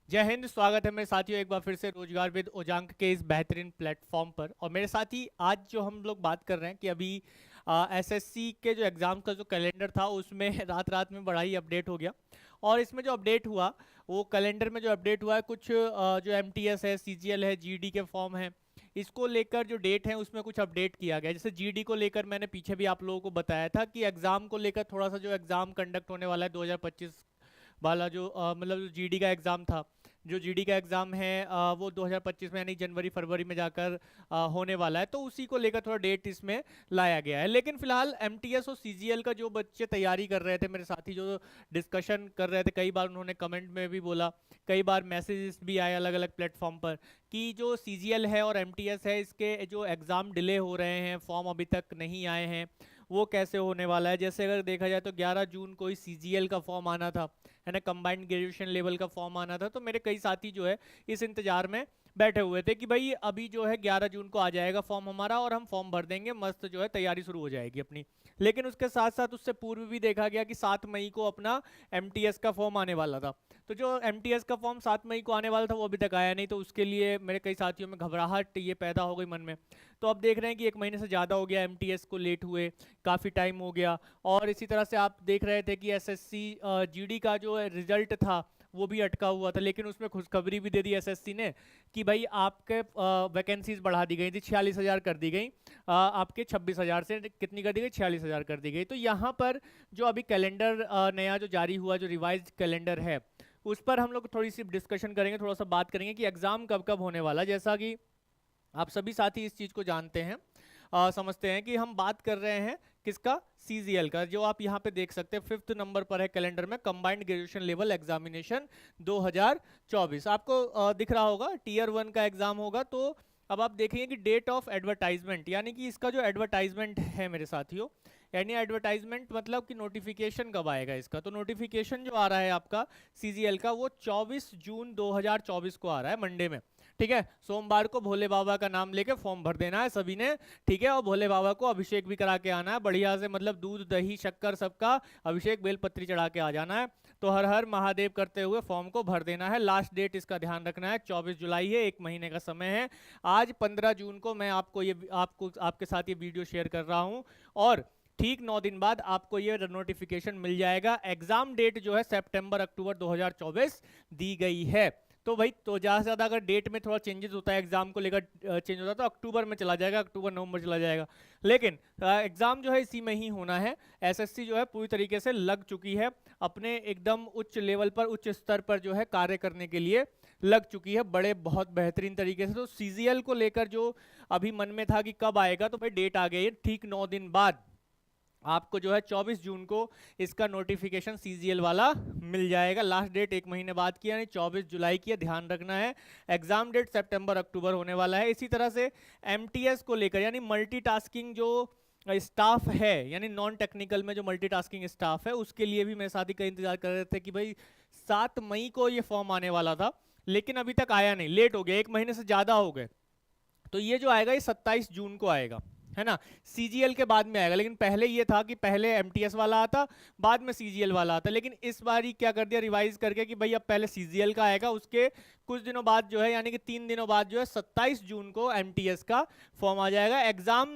जय हिंद। स्वागत है मेरे साथियों एक बार फिर से रोजगार विद ओजांक के इस बेहतरीन प्लेटफॉर्म पर। और मेरे साथी आज जो हम लोग बात कर रहे हैं कि अभी एसएससी के जो एग्ज़ाम का जो कैलेंडर था उसमें रात रात में बड़ा ही अपडेट हो गया। और इसमें जो अपडेट हुआ, वो कैलेंडर में जो अपडेट हुआ है, कुछ जो एमटीएस है, सीजीएल है, जीडी के फॉर्म है, इसको लेकर जो डेट है उसमें कुछ अपडेट किया गया। जैसे जीडी को लेकर मैंने पीछे भी आप लोगों को बताया था कि एग्ज़ाम को लेकर थोड़ा सा जो एग्ज़ाम कंडक्ट होने वाला है 2025 वाला, जो मतलब जो जीडी का एग्ज़ाम था, जो जीडी का एग्ज़ाम है वो 2025 में यानी जनवरी फरवरी में जाकर होने वाला है। तो उसी को लेकर थोड़ा डेट इसमें लाया गया है। लेकिन फिलहाल एमटीएस और सीजीएल का जो बच्चे तैयारी कर रहे थे, मेरे साथी जो डिस्कशन कर रहे थे, कई बार उन्होंने कमेंट में भी बोला, कई बार मैसेजेस भी आए अलग अलग प्लेटफॉर्म पर कि जो सीजीएल है और एमटीएस है, इसके जो एग्ज़ाम डिले हो रहे हैं, फॉर्म अभी तक नहीं आए हैं, वो कैसे होने वाला है। जैसे अगर देखा जाए तो 11 जून को ही सीजीएल का फॉर्म आना था, है ना, कंबाइंड ग्रेजुएशन लेवल का फॉर्म आना था। तो मेरे कई साथी जो है इस इंतजार में बैठे हुए थे कि भाई अभी जो है 11 जून को आ जाएगा फॉर्म हमारा और हम फॉर्म भर देंगे, मस्त जो है तैयारी शुरू हो जाएगी अपनी। लेकिन उसके साथ साथ उससे पूर्व भी देखा गया कि 7 मई को अपना एमटीएस का फॉर्म आने वाला था। तो जो एमटीएस का फॉर्म 7 मई को आने वाला था वो अभी तक आया नहीं। तो उसके लिए मेरे कई साथियों में घबराहट ये पैदा हो गई मन में। तो अब देख रहे हैं कि एक महीने से ज़्यादा हो गया एमटीएस को लेट हुए, काफ़ी टाइम हो गया। और इसी तरह से आप देख रहे थे कि एसएससी जीडी का जो रिजल्ट था वो भी अटका हुआ था। लेकिन उसमें खुशखबरी भी दे दी एसएससी ने कि भाई आपके वैकेंसीज बढ़ा दी गई थी, 46,000 कर दी गई, आपके 26,000 से कितनी कर दी गई, 46,000 कर दी गई। तो यहाँ पर जो अभी कैलेंडर नया जो जारी हुआ, जो रिवाइज्ड कैलेंडर है, उस पर हम लोग थोड़ी सी डिस्कशन करेंगे, थोड़ा सा बात करेंगे कि एग्ज़ाम कब कब होने वाला है। जैसा कि आप सभी साथी इस चीज़ को जानते हैं, समझते हैं कि हम बात कर रहे हैं किसका, सीजीएल का, जो आप यहाँ पे देख सकते हैं 5th नंबर पर है कैलेंडर में, कंबाइंड ग्रेजुएशन लेवल एग्जामिनेशन 2024। आपको दिख रहा होगा टीयर 1 का एग्जाम होगा। तो अब आप देखेंगे कि डेट ऑफ एडवर्टाइजमेंट, यानी कि इसका जो एडवर्टाइजमेंट है मेरे साथियों, यानी एडवर्टाइजमेंट मतलब कि नोटिफिकेशन कब आएगा इसका। तो नोटिफिकेशन जो आ रहा है आपका सीजीएल का, वो 24 जून 2024 को आ रहा है, मंडे में। ठीक है, सोमवार को भोले बाबा का नाम लेके फॉर्म भर देना है सभी ने। ठीक है, और भोले बाबा को अभिषेक भी करा के आना है बढ़िया से, मतलब दूध दही शक्कर सबका अभिषेक बेलपत्री चढ़ा के आ जाना है। तो हर हर महादेव करते हुए फॉर्म को भर देना है। लास्ट डेट इसका ध्यान रखना है 24 जुलाई है, एक महीने का समय है। आज 15 जून को मैं आपको आपके साथ ये वीडियो शेयर कर रहा हूँ, और ठीक 9 दिन बाद आपको ये नोटिफिकेशन मिल जाएगा। एग्जाम डेट जो है सितंबर अक्टूबर 2024 दी गई है। तो भाई तो ज़्यादा से ज़्यादा अगर डेट में थोड़ा चेंजेस होता है, एग्जाम को लेकर चेंज होता है, तो अक्टूबर में चला जाएगा, अक्टूबर नवंबर चला जाएगा। लेकिन एग्जाम जो है इसी में ही होना है। एसएससी जो है पूरी तरीके से लग चुकी है, अपने एकदम उच्च लेवल पर, उच्च स्तर पर जो है कार्य करने के लिए लग चुकी है, बड़े बहुत बेहतरीन तरीके से। तो सीजीएल को लेकर जो अभी मन में था कि कब आएगा, तो भाई डेट आ गई है, ठीक 9 दिन बाद आपको जो है 24 जून को इसका नोटिफिकेशन सीजीएल वाला मिल जाएगा। लास्ट डेट एक महीने बाद की, यानी 24 जुलाई की है, ध्यान रखना है। एग्जाम डेट सितंबर अक्टूबर होने वाला है। इसी तरह से एमटीएस को लेकर, यानी मल्टीटास्किंग जो स्टाफ है, यानी नॉन टेक्निकल में जो मल्टीटास्किंग स्टाफ है, उसके लिए भी मेरे साथी का इंतजार कर रहे थे कि भाई 7 मई को ये फॉर्म आने वाला था, लेकिन अभी तक आया नहीं, लेट हो गया, एक महीने से ज़्यादा हो गए। तो ये जो आएगा ये 27 जून को आएगा, है ना, सीजीएल के बाद में आएगा। लेकिन पहले ये था कि पहले एमटीएस वाला आता, बाद में सीजीएल वाला आता। लेकिन इस बार ही क्या कर दिया रिवाइज करके कि भाई अब पहले सीजीएल का आएगा, उसके कुछ दिनों बाद जो है, यानी कि 3 दिनों बाद जो है 27 जून को एमटीएस का फॉर्म आ जाएगा। एग्जाम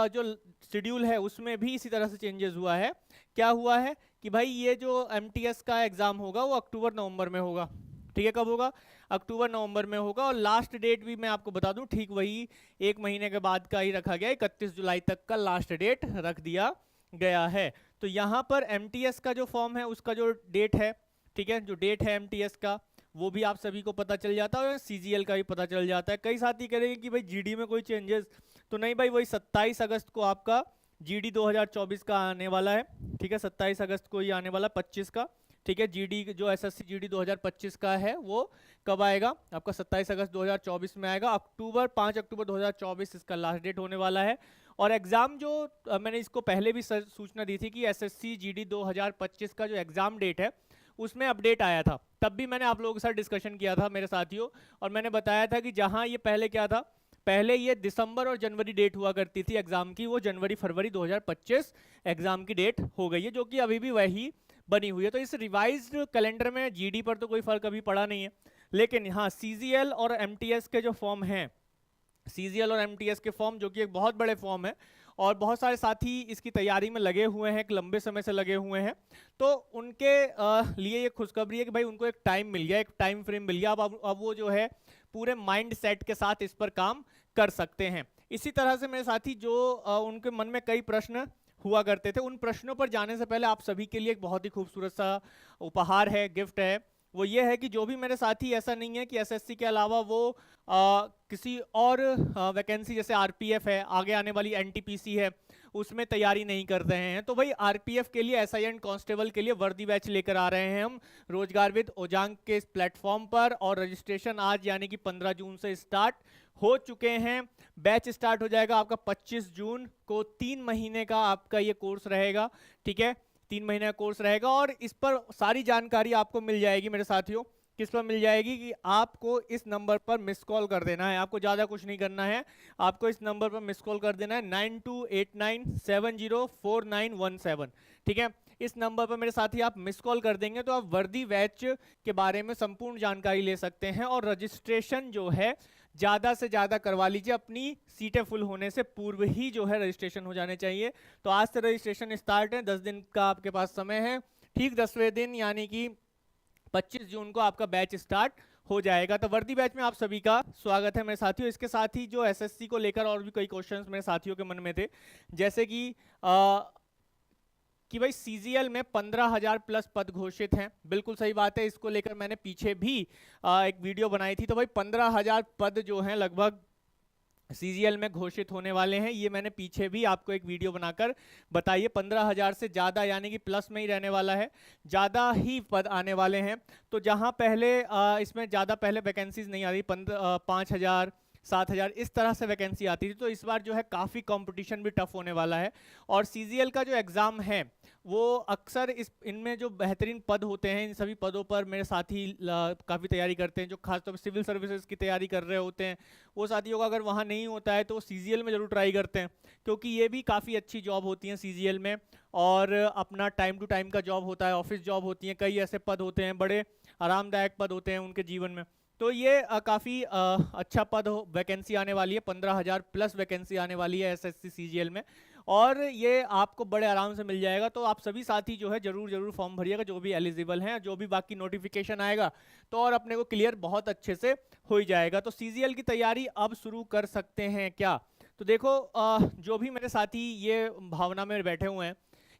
जो शेड्यूल है उसमें भी इसी तरह से चेंजेस हुआ है। क्या हुआ है कि भाई ये जो एमटीएस का एग्जाम होगा वो अक्टूबर नवंबर में होगा। ठीक है, कब होगा, अक्टूबर नवंबर में होगा। और लास्ट डेट भी मैं आपको बता दूं, ठीक वही एक महीने के बाद का ही रखा गया, 31 जुलाई तक का लास्ट डेट रख दिया गया है। तो यहाँ पर एमटीएस का जो फॉर्म है उसका जो डेट है, ठीक है, जो डेट है एमटीएस का, वो भी आप सभी को पता चल जाता है, और सीजीएल का भी पता चल जाता है। कई साथी कह रहे हैं कि भाई जीडी में कोई चेंजेस तो नहीं। भाई वही 27 अगस्त को आपका जीडी 2024 का आने वाला है। ठीक है, 27 अगस्त को ही आने वाला 25 का। ठीक है, जीडी जो एसएससी जीडी 2025 का है वो कब आएगा, आपका 27 अगस्त 2024 में आएगा। 5 अक्टूबर 2024 इसका लास्ट डेट होने वाला है। और एग्जाम जो मैंने इसको पहले भी सूचना दी थी कि एसएससी जीडी 2025 का जो एग्जाम डेट है उसमें अपडेट आया था, तब भी मैंने आप लोगों के साथ डिस्कशन किया था मेरे साथियों। और मैंने बताया था कि जहां ये पहले क्या था, पहले ये दिसंबर और जनवरी डेट हुआ करती थी एग्जाम की, वो जनवरी फरवरी 2025 एग्जाम की डेट हो गई है, जो कि अभी भी वही बनी हुई है। तो इस रिवाइज्ड कैलेंडर में जीडी पर तो कोई फर्क अभी पड़ा नहीं है, लेकिन हाँ सीजीएल और एमटीएस के जो फॉर्म हैं, सीजीएल और एमटीएस के फॉर्म जो कि एक बहुत बड़े फॉर्म है और बहुत सारे साथी इसकी तैयारी में लगे हुए हैं, एक लंबे समय से लगे हुए हैं, तो उनके लिए ये खुशखबरी है कि भाई उनको एक टाइम मिल गया, एक टाइम फ्रेम मिल गया। अब वो जो है पूरे माइंड सेट के साथ इस पर काम कर सकते हैं। इसी तरह से मेरे साथी जो उनके मन में कई प्रश्न हुआ करते थे, उन प्रश्नों पर जाने से पहले आप सभी के लिए एक बहुत ही खूबसूरत सा उपहार है, गिफ्ट है। वो ये है कि जो भी मेरे साथी, ऐसा नहीं है कि एसएससी के अलावा वो किसी और वैकेंसी जैसे आरपीएफ है, आगे आने वाली एनटीपीसी है, उसमें तैयारी नहीं कर रहे हैं, तो भाई आरपीएफ के लिए, एसआई एंड कांस्टेबल के लिए वर्दी बैच लेकर आ रहे हैं हम रोजगार विद ओजांग के इस प्लेटफॉर्म पर। और रजिस्ट्रेशन आज यानी कि 15 जून से स्टार्ट हो चुके हैं। बैच स्टार्ट हो जाएगा आपका 25 जून को। 3 महीने का आपका ये कोर्स रहेगा, ठीक है, 3 महीने का कोर्स रहेगा। और इस पर सारी जानकारी आपको मिल जाएगी मेरे साथियों। किस पर मिल जाएगी कि आपको इस नंबर पर मिस कॉल कर देना है, आपको ज़्यादा कुछ नहीं करना है, आपको इस नंबर पर मिस कॉल कर देना है 9289704917, ठीक है। इस नंबर पर मेरे साथी आप मिस कॉल कर देंगे तो आप वर्दी बैच के बारे में संपूर्ण जानकारी ले सकते हैं। और रजिस्ट्रेशन जो है ज़्यादा से ज़्यादा करवा लीजिए, अपनी सीटें फुल होने से पूर्व ही जो है रजिस्ट्रेशन हो जाने चाहिए। तो आज से रजिस्ट्रेशन स्टार्ट है, 10 दिन का आपके पास समय है। ठीक 10वें दिन यानी कि 25 जून को आपका बैच स्टार्ट हो जाएगा। तो वर्दी बैच में आप सभी का स्वागत है मेरे साथियों। इसके साथ ही जो एसएससी को लेकर और भी कई क्वेश्चंस मेरे साथियों के मन में थे, जैसे कि भाई सीजीएल में 15,000 प्लस पद घोषित हैं। बिल्कुल सही बात है, इसको लेकर मैंने पीछे भी एक वीडियो बनाई थी। तो भाई 15,000 पद जो हैं लगभग सीजीएल में घोषित होने वाले हैं। ये मैंने पीछे भी आपको एक वीडियो बनाकर बताइए। 15,000 से ज़्यादा यानी कि प्लस में ही रहने वाला है, ज़्यादा ही पद आने वाले हैं। तो जहां पहले इसमें ज़्यादा पहले वैकेंसीज नहीं आ रही, 5,000 7,000 इस तरह से वैकेंसी आती थी, तो इस बार जो है काफ़ी कंपटीशन भी टफ होने वाला है। और सीजीएल का जो एग्ज़ाम है वो अक्सर इनमें जो बेहतरीन पद होते हैं, इन सभी पदों पर मेरे साथी काफ़ी तैयारी करते हैं। जो खासतौर पर सिविल सर्विसेज की तैयारी कर रहे होते हैं, वो साथियों का अगर वहाँ नहीं होता है तो सीजीएल में ज़रूर ट्राई करते हैं, क्योंकि ये भी काफ़ी अच्छी जॉब होती है सीजीएल में। और अपना टाइम टू टाइम का जॉब होता है, ऑफिस जॉब होती है, कई ऐसे पद होते हैं, बड़े आरामदायक पद होते हैं उनके जीवन में। तो ये काफ़ी अच्छा पद वैकेंसी आने वाली है, 15,000 प्लस वैकेंसी आने वाली है एसएससी सीजीएल में, और ये आपको बड़े आराम से मिल जाएगा। तो आप सभी साथी जो है जरूर फॉर्म भरिएगा, जो भी एलिजिबल हैं। जो भी बाकी नोटिफिकेशन आएगा तो और अपने को क्लियर बहुत अच्छे से हो ही जाएगा। तो सीजीएल की तैयारी अब शुरू कर सकते हैं क्या? तो देखो जो भी मेरे साथी ये भावना में बैठे हुए हैं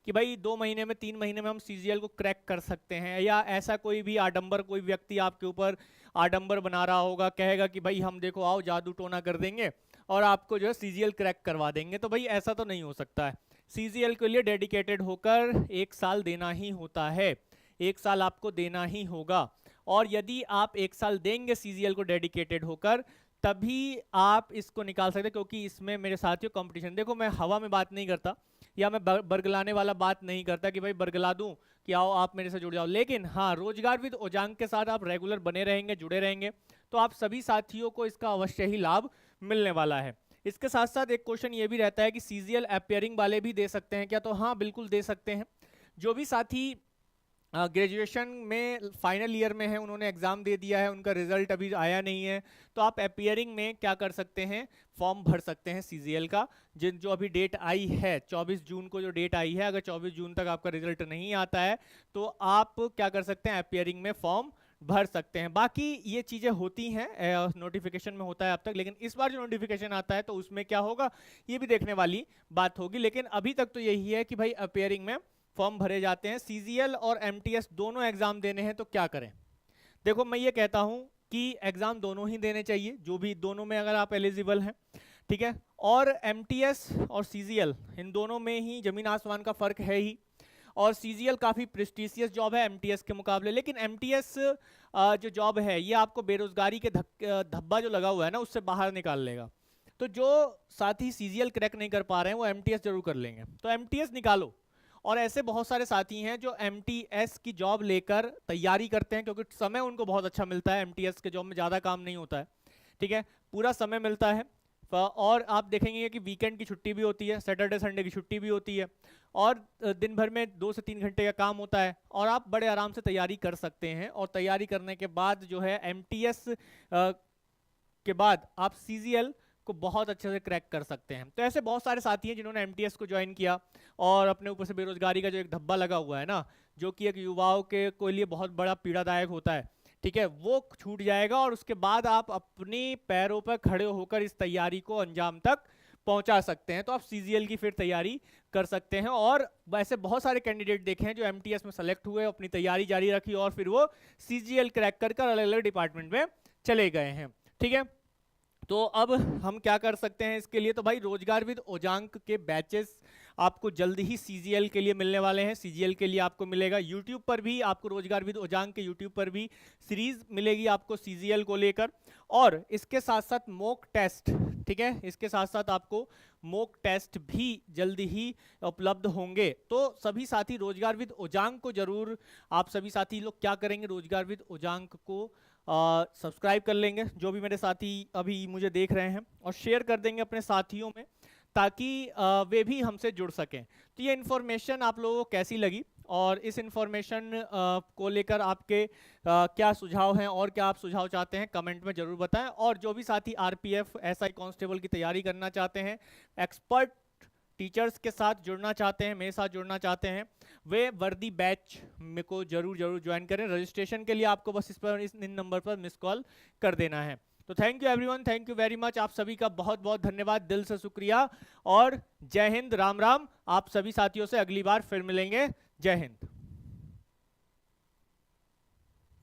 कि भाई 2 महीने में 3 महीने में हम सीजीएल को क्रैक कर सकते हैं, या ऐसा कोई भी आडंबर, कोई व्यक्ति आपके ऊपर आडंबर बना रहा होगा, कहेगा कि भाई हम देखो आओ जादू टोना कर देंगे और आपको जो है सीजीएल क्रैक करवा देंगे, तो भाई ऐसा तो नहीं हो सकता है। सीजीएल के लिए डेडिकेटेड होकर 1 साल देना ही होता है, 1 साल आपको देना ही होगा। और यदि आप 1 साल देंगे सीजीएल को डेडिकेटेड होकर, तभी आप इसको निकाल सकते हैं, क्योंकि इसमें मेरे साथियों कंपटीशन, देखो मैं हवा में बात नहीं करता या मैं बरगलाने वाला बात नहीं करता कि भाई बरगला दूं कि आओ आप मेरे से जुड़ जाओ, लेकिन हाँ रोजगार विद ओजांग के साथ आप रेगुलर बने रहेंगे, जुड़े रहेंगे, तो आप सभी साथियों को इसका अवश्य ही लाभ मिलने वाला है। इसके साथ साथ एक क्वेश्चन ये भी रहता है कि सीजीएल अपियरिंग वाले भी दे सकते हैं क्या? तो हाँ बिल्कुल दे सकते हैं। जो भी साथी ग्रेजुएशन में फाइनल ईयर में है, उन्होंने एग्जाम दे दिया है, उनका रिजल्ट अभी आया नहीं है, तो आप अपियरिंग में क्या कर सकते हैं, फॉर्म भर सकते हैं सीजीएल का। जो अभी डेट आई है 24 जून को जो डेट आई है, अगर 24 जून तक आपका रिजल्ट नहीं आता है तो आप क्या कर सकते हैं, अपियरिंग में फॉर्म भर सकते हैं। बाकी ये चीज़ें होती हैं, नोटिफिकेशन में होता है अब तक, लेकिन इस बार जो नोटिफिकेशन आता है तो उसमें क्या होगा ये भी देखने वाली बात होगी। लेकिन अभी तक तो यही है कि भाई अपियरिंग में फॉर्म भरे जाते हैं। सीजीएल और एमटीएस दोनों एग्जाम देने हैं तो क्या करें? देखो मैं ये कहता हूं कि एग्जाम दोनों ही देने चाहिए, जो भी दोनों में अगर आप एलिजिबल हैं, ठीक है। और एमटीएस और सीजीएल इन दोनों में ही जमीन आसमान का फर्क है ही, और सीजीएल काफ़ी प्रेस्टिजियस जॉब है एमटीएस के मुकाबले। लेकिन एमटीएस जो जॉब है ये आपको बेरोजगारी के धब्बा जो लगा हुआ है ना उससे बाहर निकाल लेगा। तो जो साथी सीजीएल क्रैक नहीं कर पा रहे हैं वो एमटीएस जरूर कर लेंगे, तो एमटीएस निकालो। और ऐसे बहुत सारे साथी हैं जो एमटीएस की जॉब लेकर तैयारी करते हैं, क्योंकि समय उनको बहुत अच्छा मिलता है, एमटीएस के जॉब में ज़्यादा काम नहीं होता है, ठीक है, पूरा समय मिलता है, और आप देखेंगे कि वीकेंड की छुट्टी भी होती है, सैटरडे संडे की छुट्टी भी होती है, और दिन भर में 2 से 3 घंटे का काम होता है, और आप बड़े आराम से तैयारी कर सकते हैं। और तैयारी करने के बाद जो है MTS के बाद आप CGL को बहुत अच्छे से क्रैक कर सकते हैं। तो ऐसे बहुत सारे साथी हैं जिन्होंने MTS को ज्वाइन किया और अपने ऊपर से बेरोजगारी का जो एक धब्बा लगा हुआ है ना, जो कि एक युवाओं के लिए बहुत बड़ा पीड़ादायक होता है, ठीक है, वो छूट जाएगा और उसके बाद आप अपने पैरों पर खड़े होकर इस तैयारी को अंजाम तक पहुंचा सकते हैं। तो आप CGL की फिर तैयारी कर सकते हैं। और वैसे बहुत सारे कैंडिडेट देखे हैं जो MTS में सेलेक्ट हुए, अपनी तैयारी जारी रखी और फिर वो CGL क्रैक कर अलग अलग डिपार्टमेंट में चले गए हैं, ठीक है। तो अब हम क्या कर सकते हैं इसके लिए? तो भाई रोजगार विद ओजांक के बैचेस आपको जल्द ही CGL के लिए मिलने वाले हैं। CGL के लिए आपको मिलेगा यूट्यूब पर भी, आपको रोजगार विद ओजांक के यूट्यूब पर भी सीरीज मिलेगी आपको CGL को लेकर, और इसके साथ साथ मॉक टेस्ट, ठीक है, इसके साथ साथ आपको मॉक टेस्ट भी जल्द ही उपलब्ध होंगे। तो सभी साथी रोजगार विद ओजांक को जरूर, आप सभी साथी लोग क्या करेंगे, रोजगार विद ओजांक को सब्सक्राइब कर लेंगे, जो भी मेरे साथी अभी मुझे देख रहे हैं, और शेयर कर देंगे अपने साथियों में, ताकि वे भी हमसे जुड़ सकें। तो ये इन्फॉर्मेशन आप लोगों को कैसी लगी, और इस इन्फॉर्मेशन को लेकर आपके क्या सुझाव हैं और क्या आप सुझाव चाहते हैं, कमेंट में जरूर बताएं। और जो भी साथी RPF SI कांस्टेबल की तैयारी करना चाहते हैं, एक्सपर्ट टीचर्स के साथ जुड़ना चाहते हैं, मेरे साथ जुड़ना चाहते हैं, वे वर्दी बैच में को जरूर ज्वाइन करें। रजिस्ट्रेशन के लिए आपको बस इस नंबर पर मिस कॉल कर देना है। तो thank you everyone, thank you very much, आप सभी का बहुत बहुत धन्यवाद, दिल से शुक्रिया, और जय हिंद, राम राम। आप सभी साथियों से अगली बार फिर मिलेंगे। जय हिंद।